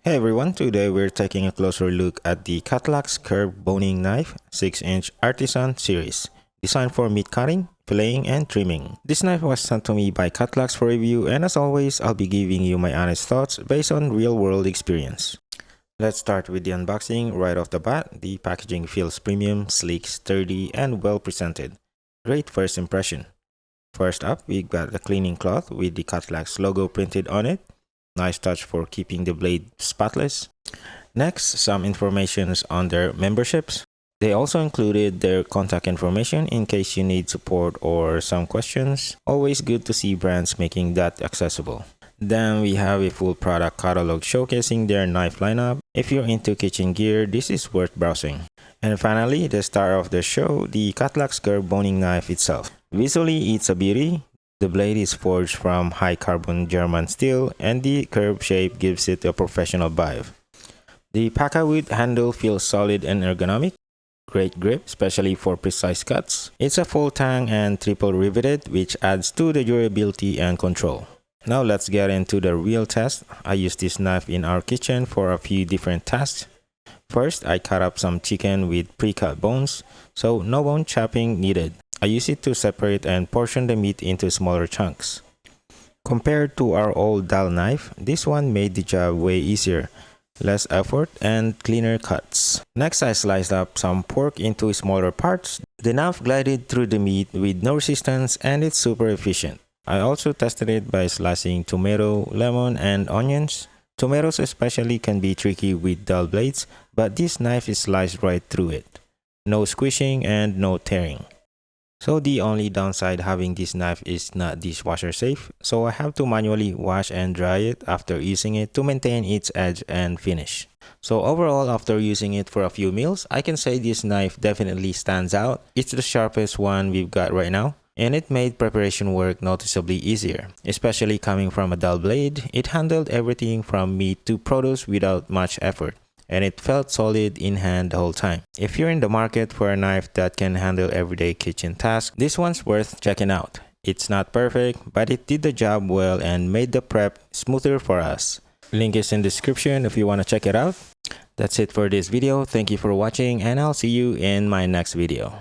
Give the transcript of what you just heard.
Hey everyone, today we're taking a closer look at the Cutluxe Curved boning knife 6-inch Artisan series, designed for meat cutting, filleting, and trimming. This knife was sent to me by Cutluxe for review, and as always, I'll be giving you my honest thoughts based on real-world experience. Let's start with the unboxing. Right off the bat, the packaging feels premium, sleek, sturdy, and well presented. Great first impression. First up, we got the cleaning cloth with the Cutluxe logo printed on it. Nice touch for keeping the blade spotless. Next, some information on their memberships. They also included their contact information in case you need support or some questions. Always good to see brands making that accessible. Then we have a full product catalog showcasing their knife lineup. If you're into kitchen gear, this is worth browsing. And finally, the star of the show, the Cutluxe Curved boning knife itself. Visually, it's a beauty. The blade is forged from high-carbon German steel, and the curved shape gives it a professional vibe. The Paka-Wood handle feels solid and ergonomic. Great grip, especially for precise cuts. It's a full tang and triple riveted, which adds to the durability and control. Now let's get into the real test. I used this knife in our kitchen for a few different tasks. First, I cut up some chicken with pre-cut bones, so no bone chopping needed. I use it to separate and portion the meat into smaller chunks. Compared to our old dull knife, this one made the job way easier, less effort, and cleaner cuts. Next, I sliced up some pork into smaller parts. The knife glided through the meat with no resistance, and it's super efficient. I also tested it by slicing tomato, lemon, and onions. Tomatoes especially can be tricky with dull blades, but this knife is sliced right through it. No squishing and no tearing. So the only downside having this knife is not dishwasher safe, so I have to manually wash and dry it after using it to maintain its edge and finish. So overall, after using it for a few meals, I can say this knife definitely stands out. It's the sharpest one we've got right now, and it made preparation work noticeably easier. Especially coming from a dull blade, it handled everything from meat to produce without much effort, and it felt solid in hand the whole time. If you're in the market for a knife that can handle everyday kitchen tasks, this one's worth checking out. It's not perfect, but it did the job well and made the prep smoother for us. Link is in the description if you want to check it out. That's it for this video. Thank you for watching, and I'll see you in my next video.